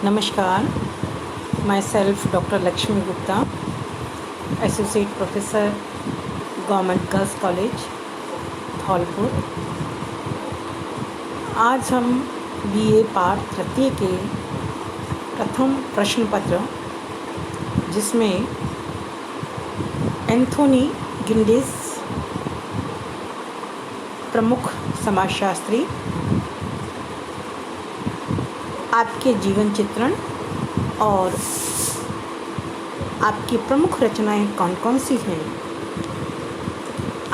नमस्कार, my self doctor Lakshmi Gupta, associate professor, government girls college, Dholpur. आज हम बीए पार्ट तृतीय के प्रथम प्रश्न पत्र, जिसमें एंथोनी गिंडिस प्रमुख समाजशास्त्री, आपके जीवन चित्रण और आपकी प्रमुख रचनाएं कौन कौन सी हैं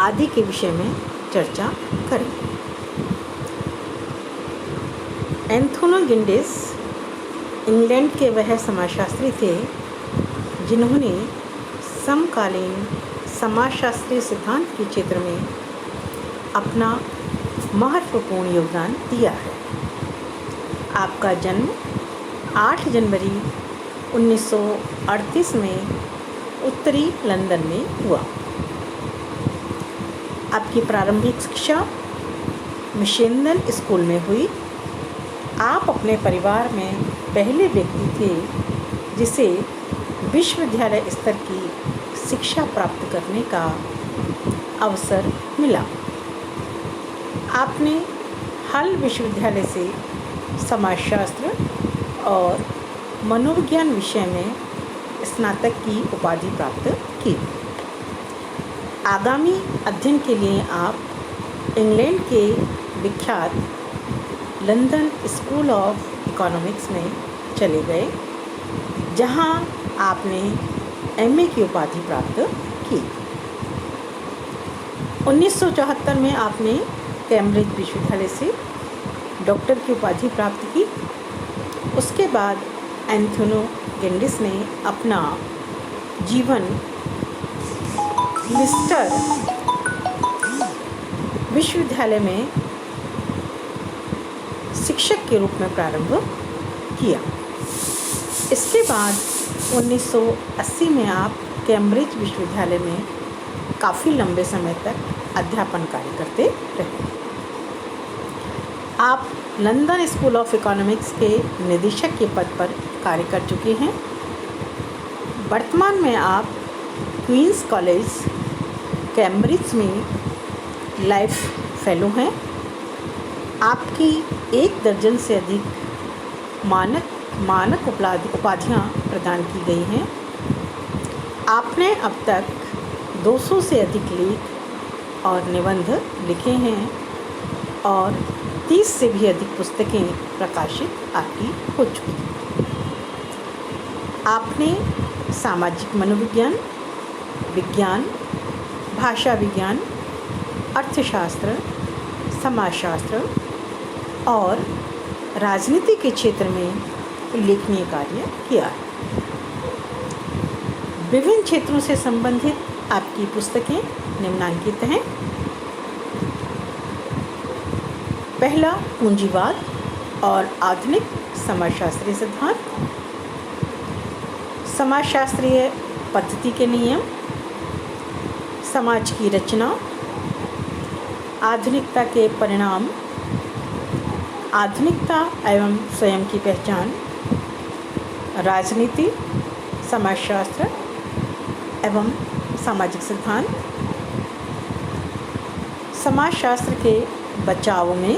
आदि के विषय में चर्चा करेंगे। एंथोनी गिंडिस इंग्लैंड के वह समाजशास्त्री थे जिन्होंने समकालीन समाजशास्त्रीय सिद्धांत के क्षेत्र में अपना महत्वपूर्ण योगदान दिया है। आपका जन्म 8 जनवरी 1938 में उत्तरी लंदन में हुआ। आपकी प्रारंभिक शिक्षा मिशेंदन स्कूल में हुई। आप अपने परिवार में पहले व्यक्ति थे जिसे विश्वविद्यालय स्तर की शिक्षा प्राप्त करने का अवसर मिला। आपने हल विश्वविद्यालय से समाजशास्त्र और मनोविज्ञान विषय में स्नातक की उपाधि प्राप्त की। आगामी अध्ययन के लिए आप इंग्लैंड के विख्यात लंदन स्कूल ऑफ इकोनॉमिक्स में चले गए, जहां आपने एमए की उपाधि प्राप्त की। 1974 में आपने कैम्ब्रिज विश्वविद्यालय से डॉक्टर की उपाधि प्राप्त की। उसके बाद एंथोनी गिंडिस ने अपना जीवन लिस्टर विश्वविद्यालय में शिक्षक के रूप में प्रारंभ किया। इसके बाद 1980 में आप कैम्ब्रिज विश्वविद्यालय में काफ़ी लंबे समय तक अध्यापन कार्य करते रहे। आप लंदन स्कूल ऑफ इकोनॉमिक्स के निदेशक के पद पर कार्य कर चुके हैं। वर्तमान में आप क्वींस कॉलेज कैम्ब्रिज में लाइफ फेलो हैं। आपकी 1 दर्जन से अधिक मानक उपाधियां प्रदान की गई हैं। आपने अब तक 200 से अधिक लेख और निबंध लिखे हैं और 30 से भी अधिक पुस्तकें प्रकाशित आपकी हो चुकी हैं। आपने सामाजिक मनोविज्ञान, विज्ञान, भाषा विज्ञान, अर्थशास्त्र, समाजशास्त्र और राजनीति के क्षेत्र में उल्लेखनीय कार्य किया है। विभिन्न क्षेत्रों से संबंधित आपकी पुस्तकें निम्नलिखित हैं। पहला, पूंजीवाद और आधुनिक समाजशास्त्रीय सिद्धांत, समाजशास्त्रीय पद्धति के नियम, समाज की रचना, आधुनिकता के परिणाम, आधुनिकता एवं स्वयं की पहचान, राजनीति, समाजशास्त्र एवं सामाजिक सिद्धांत, समाजशास्त्र के बचाव में,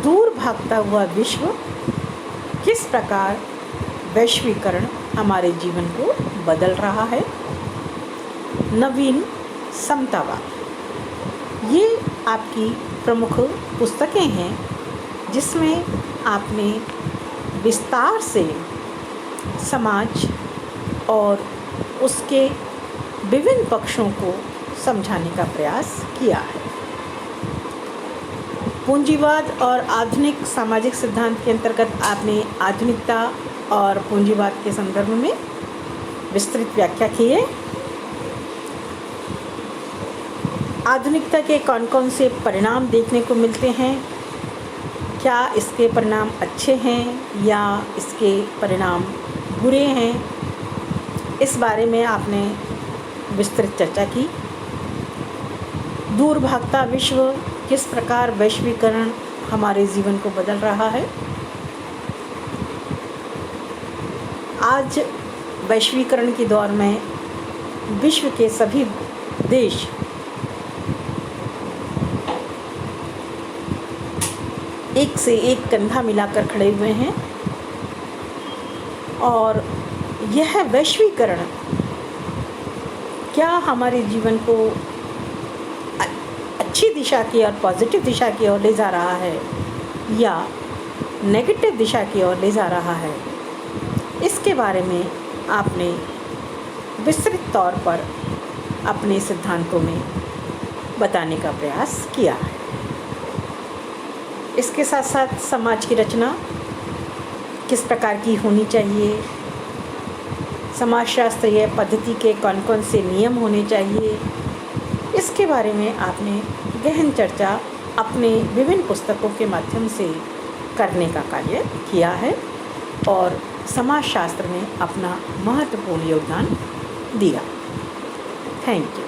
दूर भागता हुआ विश्व, किस प्रकार वैश्वीकरण हमारे जीवन को बदल रहा है, नवीन समतावाद। ये आपकी प्रमुख पुस्तकें हैं जिसमें आपने विस्तार से समाज और उसके विभिन्न पक्षों को समझाने का प्रयास किया है। पूंजीवाद और आधुनिक सामाजिक सिद्धांत के अंतर्गत आपने आधुनिकता और पूंजीवाद के संदर्भ में विस्तृत व्याख्या की है। आधुनिकता के कौन कौन से परिणाम देखने को मिलते हैं, क्या इसके परिणाम अच्छे हैं या इसके परिणाम बुरे हैं, इस बारे में आपने विस्तृत चर्चा की। दूर भागता विश्व, किस प्रकार वैश्वीकरण हमारे जीवन को बदल रहा है, आज वैश्वीकरण के दौर में विश्व के सभी देश एक से एक कंधा मिलाकर खड़े हुए हैं और यह वैश्वीकरण क्या हमारे जीवन को अच्छी दिशा की और पॉजिटिव दिशा की ओर ले जा रहा है या नेगेटिव दिशा की ओर ले जा रहा है, इसके बारे में आपने विस्तृत तौर पर अपने सिद्धांतों में बताने का प्रयास किया है। इसके साथ साथ समाज की रचना किस प्रकार की होनी चाहिए, समाजशास्त्रीय पद्धति के कौन कौन से नियम होने चाहिए, इसके बारे में आपने गहन चर्चा अपने विभिन्न पुस्तकों के माध्यम से करने का कार्य किया है और समाजशास्त्र में अपना महत्वपूर्ण योगदान दिया। Thank you.